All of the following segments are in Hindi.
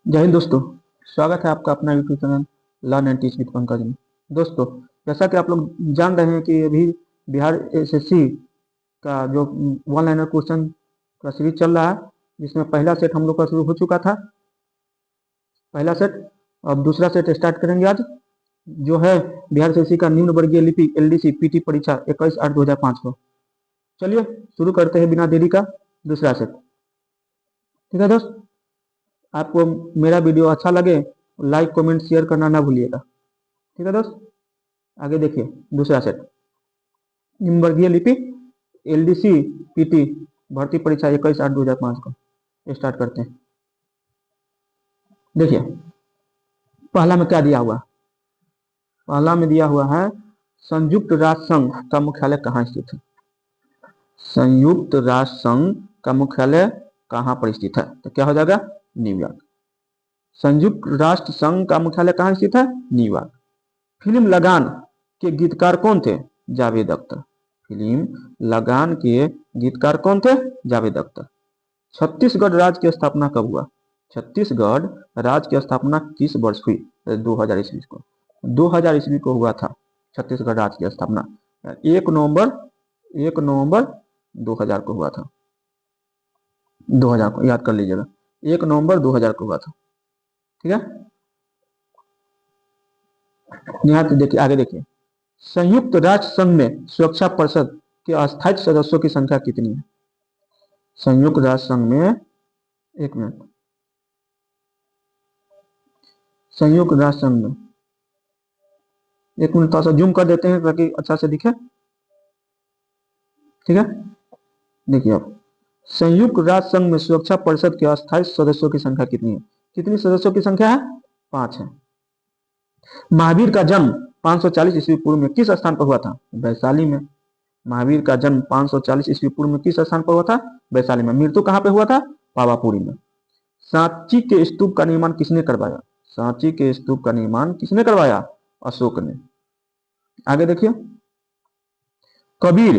जय हिंद दोस्तों। स्वागत है आपका अपना YouTube channel learn and teach with Pankaj में। दोस्तों, जैसा कि आप लोग जान रहे हैं कि अभी बिहार एसएससी का जो वन लाइनर क्वेश्चन का सीरीज चल रहा है, जिसमें पहला सेट हम लोग का शुरू हो चुका था। पहला सेट, अब दूसरा सेट स्टार्ट करेंगे आज, जो है बिहार एसएससी का निम्न वर्गीय लिपि एलडीसी पीटी परीक्षा 21/8/2005 को। चलिए शुरू करते हैं बिना देरी का दूसरा सेट। ठीक है दोस्त, आपको मेरा वीडियो अच्छा लगे लाइक कमेंट शेयर करना ना भूलिएगा। ठीक है दोस्त, आगे देखिए दूसरा सेट, निम्न वर्गीय लिपि एलडीसी पीटी भर्ती परीक्षा 21/8/2005 को स्टार्ट करते हैं। देखिए पहला में क्या दिया हुआ, पहला में दिया हुआ है संयुक्त राष्ट्र संघ का मुख्यालय कहाँ स्थित है। संयुक्त राष्ट्र संघ का मुख्यालय कहाँ पर स्थित है, तो क्या हो जाएगा न्यूयॉर्क। संयुक्त राष्ट्र संघ का मुख्यालय कहाँ स्थित है, न्यूयॉर्क। फिल्म लगान के गीतकार कौन थे, जावेद अख्तर। फिल्म लगान के गीतकार कौन थे, जावेद अख्तर। छत्तीसगढ़ राज्य की स्थापना कब हुआ, छत्तीसगढ़ राज्य की स्थापना किस वर्ष हुई, 2000 ईस्वी को। 2000 ईस्वी को हुआ था छत्तीसगढ़ राज्य की स्थापना। 1 नवंबर 2000 को हुआ था। 2000 को याद कर लीजिएगा, 1 नवंबर 2000 को हुआ था। ठीक है, यहाँ पे देखिए, आगे देखिए, संयुक्त राष्ट्र संघ में सुरक्षा परिषद के अस्थायी सदस्यों की संख्या कितनी है। संयुक्त राष्ट्र संघ में, एक मिनट, संयुक्त राष्ट्र संघ में, एक मिनट थोड़ा सा जूम कर देते हैं ताकि अच्छा से दिखे। ठीक है, देखिए अब संयुक्त राष्ट्र संघ में सुरक्षा परिषद के अस्थायी सदस्यों की संख्या कितनी है, कितनी सदस्यों की संख्या है, 5 है। महावीर का जन्म 540 ईस्वी पूर्व में किस स्थान पर हुआ था, वैशाली में। महावीर का जन्म 540 ईस्वी पूर्व में किस स्थान पर हुआ था, वैशाली में। मृत्यु कहां पे हुआ था, पावापुरी में। सांची के स्तूप का निर्माण किसने करवाया, सांची के स्तूप का निर्माण किसने करवाया, अशोक ने। आगे देखिए, कबीर,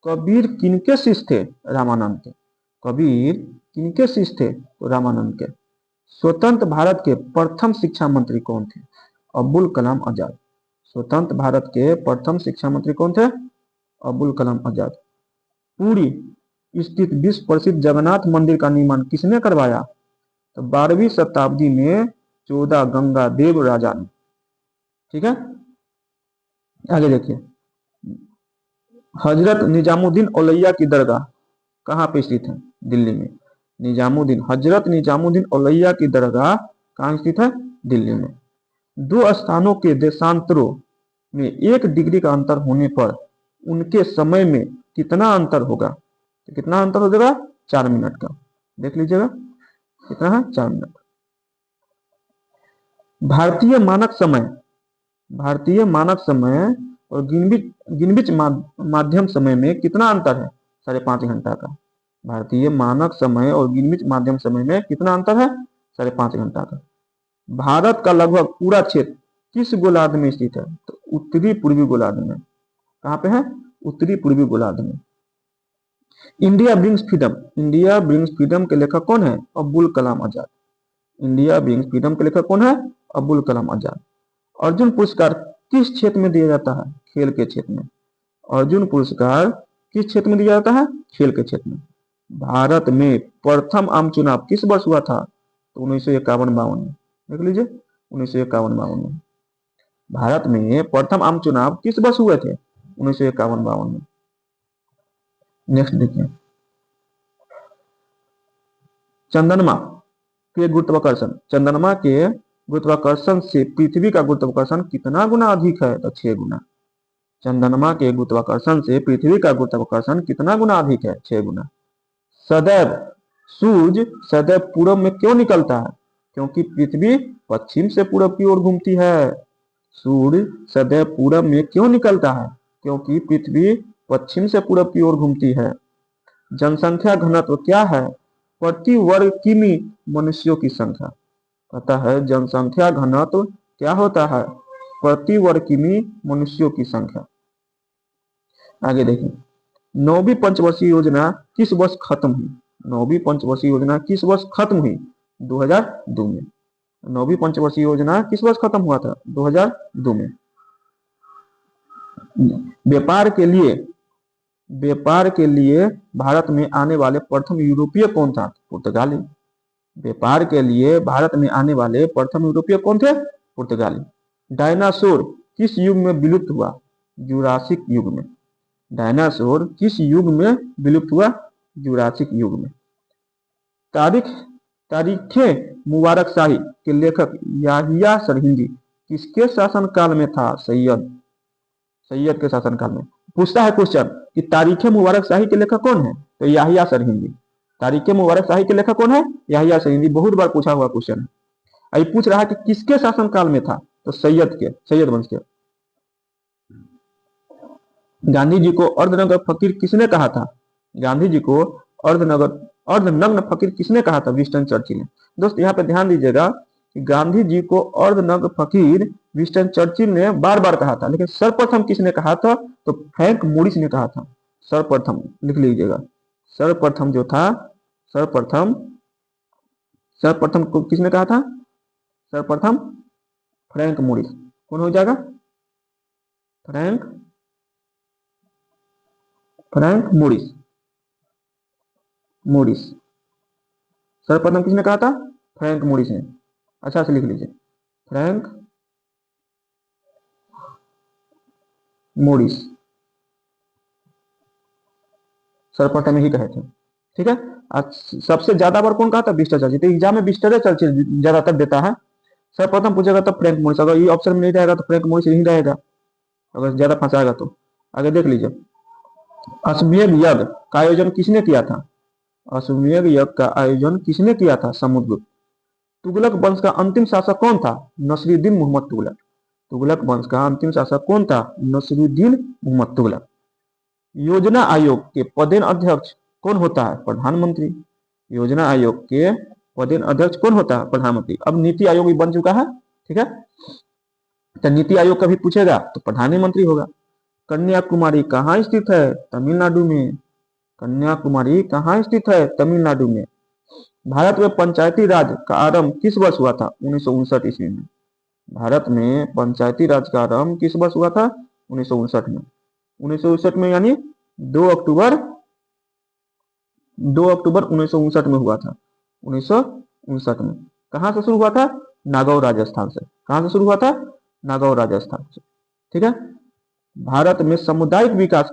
कबीर किनके शिष्य थे, रामानंद के। कबीर किनके शिष्य थे, तो रामानंद के। स्वतंत्र भारत के प्रथम शिक्षा मंत्री कौन थे, अब्दुल कलाम आजाद। स्वतंत्र भारत के प्रथम शिक्षा मंत्री कौन थे, अब्दुल कलाम आजाद। पुरी स्थित विश्व प्रसिद्ध जगन्नाथ मंदिर का निर्माण किसने करवाया, तो 12वीं शताब्दी में 14 गंगा देव राजा ने। ठीक है, आगे देखिए, हजरत निजामुद्दीन औलैया की दरगाह कहाँ पे स्थित है, दिल्ली में। निजामुद्दीन, हजरत निजामुद्दीन औलैया की दरगाह कहाँ स्थित है, दिल्ली में। दो स्थानों के देशांतरों में 1 डिग्री का अंतर होने पर उनके समय में कितना अंतर होगा, तो कितना अंतर हो जाएगा, 4 मिनट का। देख लीजिएगा कितना है, 4 मिनट। भारतीय मानक समय, भारतीय मानक समय और गिनबिच माध्यम समय में कितना अंतर है, 5.5 घंटा का। भारतीय मानक समय और गिनबिच माध्यम समय में कितना अंतर है, 5.5 घंटा का। भारत का लगभग पूरा क्षेत्र किस गोलार्ध में स्थित है, तो उत्तरी पूर्वी गोलार्ध में। कहाँ पे है, उत्तरी पूर्वी गोलार्ध में। India brings freedom, India brings freedom के लेखक कौन है, Abdul Kalam Azad. India brings freedom के लेखक कौन है, अब्दुल कलाम आजाद। अर्जुन पुरस्कार किस क्षेत्र में दिया जाता है, खेल के क्षेत्र में। अर्जुन पुरस्कार किस क्षेत्र में दिया जाता है, खेल के क्षेत्र में। भारत में प्रथम आम चुनाव किस वर्ष हुआ था, तो 1951-52 में। देख लीजिए 1951-52 में। भारत में प्रथम आम चुनाव किस वर्ष हुए थे, 1951-52 में। नेक्स्ट देखिए, चंद्रमा के गुरुत्वाकर्षण, चंद्रमा के गुरुत्वाकर्षण से पृथ्वी का गुरुत्वाकर्षण कितना गुना अधिक है, तो 6 गुना। चंद्रमा के गुरुत्वाकर्षण से पृथ्वी का गुरुत्वाकर्षण कितना गुना अधिक है, 6 गुना। सदैव सूर्य सदैव पूरब में क्यों निकलता है, क्योंकि पृथ्वी पश्चिम से पूरब की ओर घूमती है। सूर्य सदैव पूरब में क्यों निकलता है, क्योंकि पृथ्वी पश्चिम से पूरब की ओर घूमती है। जनसंख्या घनत्व क्या है, प्रति वर्ग किमी मनुष्यों की संख्या। कहता है जनसंख्या घनत्व क्या होता है, प्रति वर्ग किमी मनुष्यों की संख्या। आगे देखिए, 9वीं पंचवर्षीय योजना किस वर्ष खत्म हुई, 9वीं पंचवर्षीय योजना किस वर्ष खत्म हुई, 2002 में। 9वीं पंचवर्षीय योजना किस वर्ष खत्म हुआ था? 2002 में। व्यापार के लिए भारत में आने वाले प्रथम यूरोपीय कौन था? पुर्तगाली। व्यापार के लिए भारत में आने वाले प्रथम यूरोपीय कौन थे? पुर्तगाली। डायनासोर किस युग में विलुप्त हुआ? जुरासिक युग में। डायनासोर किस युग में विलुप्त हुआ? जुरासिक युग में। तारीखे मुबारक शाही के लेखक याहिया सरहिंदी किसके शासनकाल में था? सैयद के शासनकाल में। पूछता है क्वेश्चन कि तारीखे मुबारक शाही के लेखक कौन है? तो याहिया सरहिंदी। तारीखे मुबारक शाही के लेखक कौन है? याहिया सरहिंदी। बहुत बार पूछा हुआ क्वेश्चन है। अभी पूछ रहा है कि किसके शासनकाल में था? तो सैयद वंश के। गांधी जी को अर्धनग्न फकीर किसने कहा था? गांधी जी को अर्धनग्न फकीर किसने कहा था? विंस्टन चर्चिल ने। दोस्त यहाँ पे ध्यान दीजिएगा कि गांधी जी को अर्धनग्न फकीर विंस्टन चर्चिल ने बार बार कहा था, लेकिन सर्वप्रथम किसने कहा था? तो फ्रैंक मोरिस ने कहा था। सर्वप्रथम लिख लीजिएगा। सर्वप्रथम जो था, सर्वप्रथम को किसने कहा था? सर्वप्रथम फ्रैंक मोरिस। कौन हो जाएगा? Frank Morris. सर्वप्रथम किसने कहा था? फ्रैंक मोरिस ने। अच्छा से लिख लीजिए, फ्रैंक मोरिस सर्वप्रथम ही कहे थे। ठीक है। सबसे ज्यादा बार कौन कहा था? Winston Churchill. तो एग्जाम में विंस्टन चर्चिल ज्यादातर देता है। सर्वप्रथम पूछेगा तो फ्रैंक मोरिस। अगर ये ऑप्शन में नहीं रहेगा तो फ्रैंक मोरिस नहीं रहेगा, अगर ज्यादा फंसाएगा तो। आगे देख लीजिए, अश्वमेध यज्ञ का आयोजन किसने किया था? अश्वमेध यज्ञ का आयोजन किसने किया था? समुद्रगुप्त। तुगलक वंश का अंतिम शासक कौन था? नसीरुद्दीन मोहम्मद तुगलक। तुगलक वंश का अंतिम शासक कौन था? नसीरुद्दीन मोहम्मद तुगलक। योजना आयोग के पदेन अध्यक्ष कौन होता है? प्रधानमंत्री। योजना आयोग के पदेन अध्यक्ष कौन होता है? प्रधानमंत्री। अब नीति आयोग भी बन चुका है। ठीक है, तो नीति आयोग कभी पूछेगा तो प्रधानमंत्री होगा। कन्याकुमारी कहाँ स्थित है? तमिलनाडु में। कन्याकुमारी कहाँ स्थित है? तमिलनाडु में। भारत में पंचायती राज का आरंभ किस वर्ष हुआ था? 1959 ईस्वी में। भारत में पंचायती राज का आरंभ किस वर्ष हुआ था? 1959 में। 1959 में यानी 2 अक्टूबर 1959 में हुआ था। 1959 में। कहां से शुरू हुआ था? नागौर राजस्थान से। कहां से शुरू हुआ था? नागौर राजस्थान से। ठीक है। भारत में सामुदायिक विकास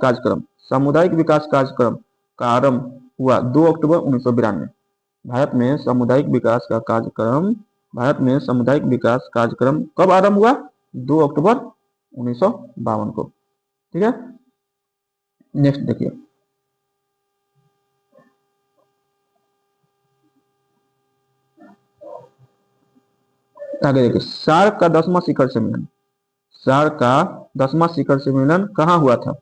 कार्यक्रम का आरंभ हुआ 2 अक्टूबर 1992। भारत में सामुदायिक विकास कार्यक्रम कब आरंभ हुआ? 2 अक्टूबर 1952 को। ठीक है। नेक्स्ट देखिए, आगे देखिए, सार्क का 10वां शिखर सम्मेलन कहाँ हुआ था?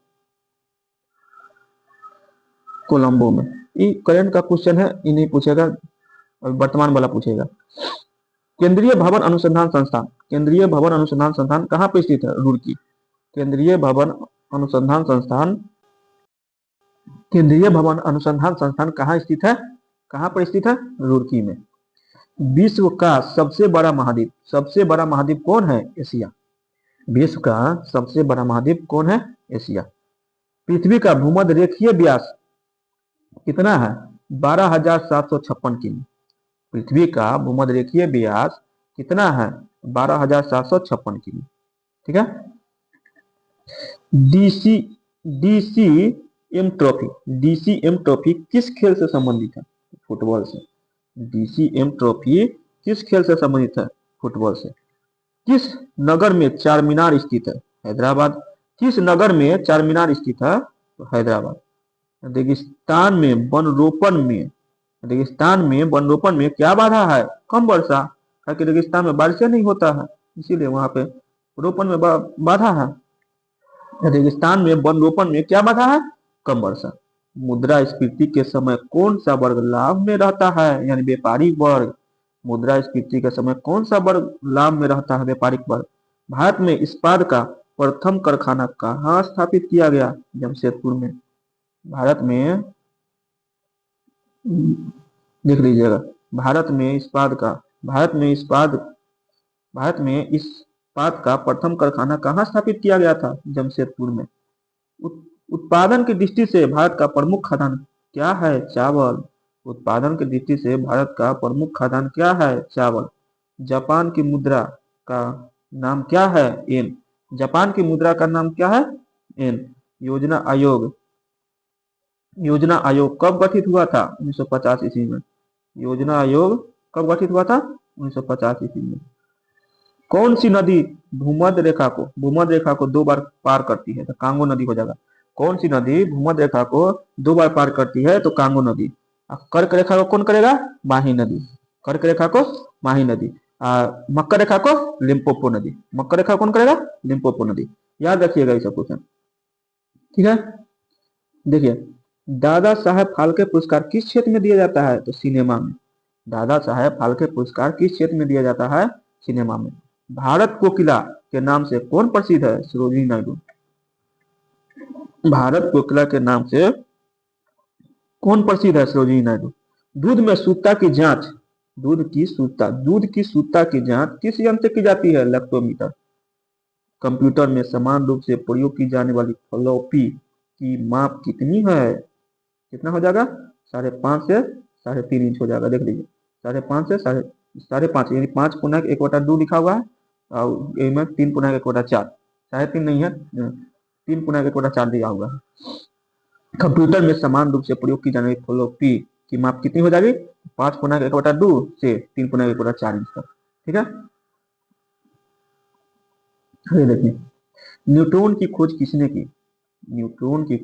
कोलंबो में। ये करंट का क्वेश्चन है, ये नहीं पूछेगा, वर्तमान वाला पूछेगा। केंद्रीय भवन अनुसंधान संस्थान कहाँ पे स्थित है? रुड़की। केंद्रीय भवन अनुसंधान संस्थान कहाँ स्थित है? कहाँ पर स्थित है? रुड़की में। विश्व का सबसे बड़ा महाद्वीप कौन है? एशिया। विश्व का सबसे बड़ा महाद्वीप कौन है? एशिया। पृथ्वी का भूमध्य रेखीय व्यास कितना है? 12,756 किमी। पृथ्वी का भूमध्य रेखीय व्यास कितना है? 12,756 किमी। ठीक है। डीसीएम ट्रॉफी किस खेल से संबंधित है? फुटबॉल से। डीसीएम ट्रॉफी किस खेल से संबंधित है? फुटबॉल से। किस नगर में चार मीनार स्थित है? हैदराबाद। किस नगर में चार मीनार स्थित है? तो हैदराबाद। रेगिस्तान में वनरोपण में क्या बाधा है? कम वर्षा। क्योंकि रेगिस्तान में बारिश नहीं होता है, इसीलिए वहां पे रोपण में बाधा है। रेगिस्तान में वनरोपण में क्या बाधा है? कम वर्षा। मुद्रास्फीति के समय कौन सा वर्ग लाभ में रहता है? यानी व्यापारिक वर्ग। मुद्रास्फीति के समय कौन सा वर्ग लाभ में रहता है? व्यापारिक वर्ग। भारत में इस्पात का प्रथम कारखाना कहाँ स्थापित किया गया? जमशेदपुर में। भारत में, देख लीजिएगा, भारत में इस्पात का प्रथम कारखाना कहाँ स्थापित किया गया था? जमशेदपुर में। उत्पादन की दृष्टि से भारत का प्रमुख खाद्यान्न क्या है? चावल। उत्पादन की दृष्टि से भारत का प्रमुख खाद्यान्न क्या है? चावल। जापान की मुद्रा का नाम क्या है? येन। जापान की मुद्रा का नाम क्या है? येन। योजना आयोग कब गठित हुआ था? 1950 ईस्वी में। योजना आयोग कब गठित हुआ था? 1950 ईस्वी में। कौन सी नदी भूमध्य रेखा को 2 बार पार करती है? तो कांगो नदी हो जाएगा। कौन सी नदी भूमध्य रेखा को 2 बार पार करती है? तो कांगो नदी। कर्क रेखा को कौन करेगा? माही नदी। कर्क रेखा को माही नदी। मकर रेखा को लिम्पोपो नदी। मकर रेखा कौन करेगा? लिम्पोपो नदी। याद रखिएगा ये सब क्वेश्चन, ठीक है। देखिए, दादा साहेब फाल्के पुरस्कार किस क्षेत्र में दिया जाता है? तो सिनेमा में। दादा साहेब फाल्के पुरस्कार किस क्षेत्र में दिया जाता है? सिनेमा में। भारत कोकिला के नाम से कौन प्रसिद्ध है? सरोजिनी नायडू। भारत कोकिला के नाम से कौन प्रसिद्ध है? सरोजिनी नायडू। दूध में शुद्धता की जांच दूध की शुद्धता की जांच किस यंत्र से की जाती है? लैक्टोमीटर। कंप्यूटर में समान रूप से प्रयोग की जाने वाली फ्लॉपी की माप कितनी है? कितना हो जाएगा? 5.5 से 3.5 इंच हो जाएगा। देख लीजिए, 5.5 से 5.5 यानी 5/1/2 लिखा हुआ है और इसमें 3/1/4। 3.5 नहीं है, 3/1/4 दिया हुआ है। कंप्यूटर में समान रूप से प्रयोग की जाने वाली फ्लॉपी की माप कितनी हो जाएगी? 5/1/2 से 3/1/4 इंच तक, ठीक है। ये देखिए, न्यूट्रॉन की खोज किसने की? न्यूट्रॉन की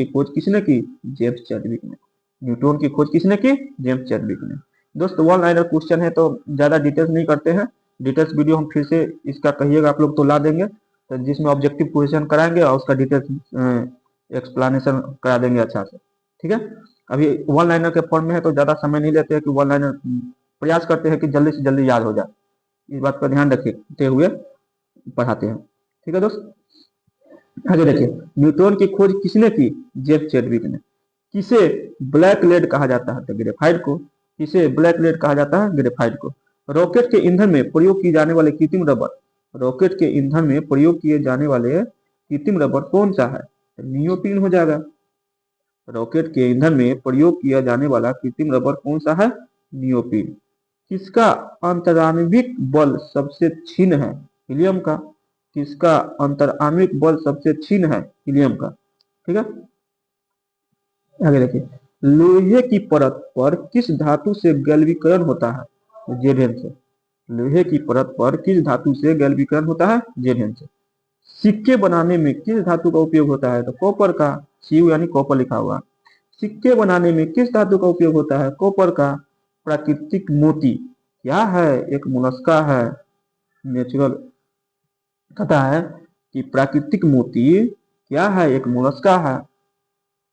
खोज किसने की? जेम्स चैडविक ने। न्यूट्रॉन की खोज किसने की? जेम्स चैडविक ने। दोस्तों, वन लाइनर क्वेश्चन है तो ज्यादा डिटेल्स नहीं करते हैं। डिटेल्स वीडियो हम फिर से इसका कहिएगा आप लोग तो ला देंगे, तो जिसमें ऑब्जेक्टिव क्वेश्चन कराएंगे और उसका डिटेल्स एक्सप्लेनेशन करा देंगे अच्छा से, ठीक है। अभी वन लाइनर के फॉर्म में है तो ज्यादा समय नहीं लेते हैं कि वन लाइनर प्रयास करते हैं कि जल्दी से जल्दी याद हो जाए। इस बात का ध्यान रखते हुए पढ़ाते हैं, ठीक है दोस्त। आगे देखिए, न्यूट्रॉन की खोज किसने की? जेम्स चैडविक ने। किसे ब्लैक लेड कहा जाता है? तो ग्रेफाइट को। किसे ब्लैक लेड कहा जाता है? ग्रेफाइट को। रॉकेट के ईंधन में प्रयोग किए जाने वाले कृत्रिम रबर कौन सा है? नियोप्रीन हो जाएगा। रॉकेट के ईंधन में प्रयोग किया जाने वाला कृत्रिम रबर कौन सा है? नियोप्रीन। किसका अंतराण्विक बल सबसे क्षीण है? हीलियम का। किसका अंतराण्विक बल सबसे क्षीण है? हीलियम का, ठीक है। आगे देखिए, लोहे की परत पर किस धातु से गैल्वीकरण होता है? जेडेन से। लोहे की परत पर किस धातु से गैल्वीकरण होता है? जेडेन से। सिक्के बनाने में किस धातु का उपयोग होता है? तो कॉपर का। सीयू यानी कॉपर लिखा हुआ। सिक्के बनाने में किस धातु का उपयोग होता है? कॉपर का। प्राकृतिक मोती क्या है? एक मोलस्का है। नेचुरल कहता है कि प्राकृतिक मोती क्या है? एक मोलस्का है,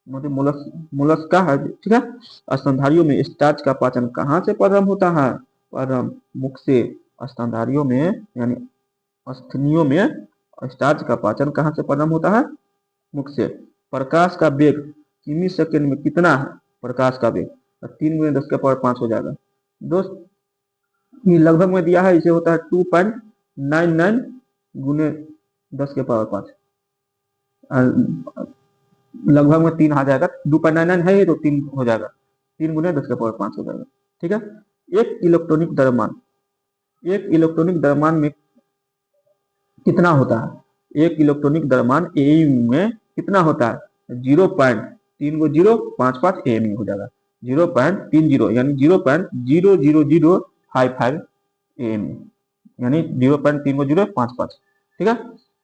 मोलस्का है, ठीक है। स्तनधारियों में स्टार्च का पाचन कहाँ से प्रारंभ होता है? प्रारंभ मुख से। स्तनधारियों में यानी अस्थनियों में स्टार्च का पाचन कहाँ से प्रारंभ होता है? मुख से। प्रकाश का वेग किमी सेकंड में कितना है? प्रकाश का वेग 3 × 10⁵ हो जाएगा। दोस्त, ये लगभग में दिया है, इसे होता है 2.99 × 10⁵। लगभग में 3 आ जाएगा। 2.99 है तो 3 हो जाएगा, 3 × 10⁵ हो जाएगा, ठीक है। एक इलेक्ट्रॉनिक द्रव्यमान में कितना होता है? एक इलेक्ट्रॉनिक द्रव्यमान एयू में कितना होता है? 0.3055 एएमयू हो जाएगा। 0.30 यानी 0.00055 एएमयू यानी 0.3055, ठीक है।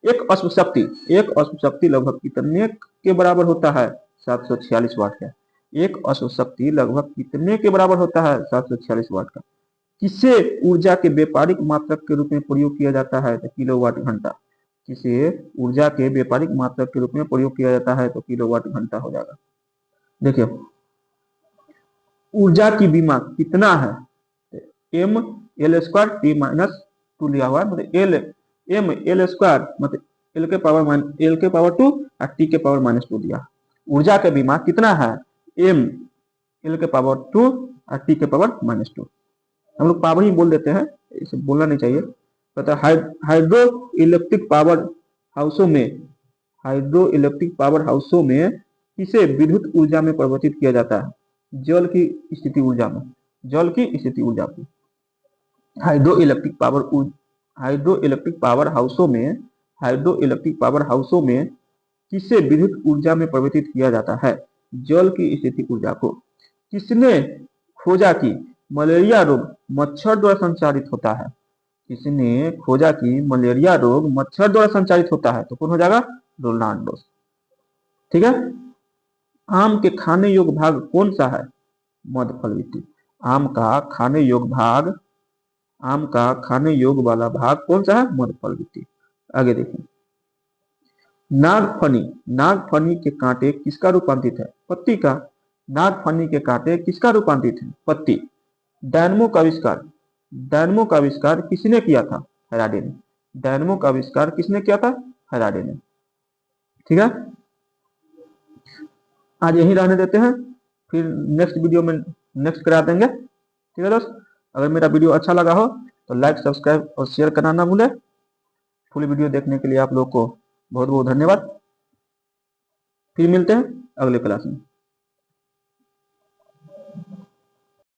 एक अश्व शक्ति लगभग कितने के बराबर होता है? 746 वाट का। एक अश्व शक्ति लगभग कितने के बराबर होता है? 746 वाट का। किसे ऊर्जा के व्यापारिक मात्रक के रूप में प्रयोग किया जाता है? तो किलोवाट घंटा। किसे ऊर्जा के व्यापारिक मात्रक के रूप में प्रयोग किया जाता है? तो किलोवाट घंटा हो जाएगा। देखिए, ऊर्जा की विमा कितना है? M L square T minus 2 लिया हुआ है, मतलब एम एल स्क्वायर मतलब एल के पावर 2 और टी के पावर -2 दिया। ऊर्जा का विमा कितना है? एम एल के पावर 2 और टी के पावर -2। हम लोग पावर ही बोल देते हैं, इसे बोलना नहीं चाहिए। कहता है हाइड्रो इलेक्ट्रिक पावर हाउसों में, हाइड्रो इलेक्ट्रिक पावर हाउसों में किसे विद्युत ऊर्जा में परिवर्तित किया जाता है? जल की स्थिति ऊर्जा में, जल की स्थिति ऊर्जा को hydro electric power hydro electric power हाउसों में, हाइड्रो इलेक्ट्रिक पावर हाउसों में किसे विद्युत ऊर्जा में परिवर्तित किया जाता है? जल की स्थिति ऊर्जा को। किसने खोजा कि मलेरिया रोग मच्छर द्वारा संचारित होता है? किसने खोजा कि मलेरिया रोग मच्छर द्वारा संचारित होता है? तो कौन हो जाएगा? रोनाल्डो। ठीक है। आम के खाने योग्य भाग कौन सा है? मध्य फल विधि। आम का खाने योग्य भाग, आम का खाने योग्य वाला भाग कौन सा है? मध्य फल विधि। आगे देखिए, नागफनी, नागफनी के कांटे किसका रूपांतरित है? पत्ती का। नागफनी के कांटे किसका रूपांतरित है? पत्ती। डायनमो का आविष्कार, डायनमो का आविष्कार किसने किया था? फैराडे ने। डायनमो का आविष्कार किसने किया था? फैराडे ने। ठीक है, आज यही रहने देते हैं, फिर नेक्स्ट वीडियो में नेक्स्ट करा देंगे। ठीक है दोस्त, अगर मेरा वीडियो अच्छा लगा हो तो लाइक, सब्सक्राइब और शेयर करना ना भूलें। फुल वीडियो देखने के लिए आप लोग को बहुत बहुत धन्यवाद। फिर मिलते हैं अगले क्लास में।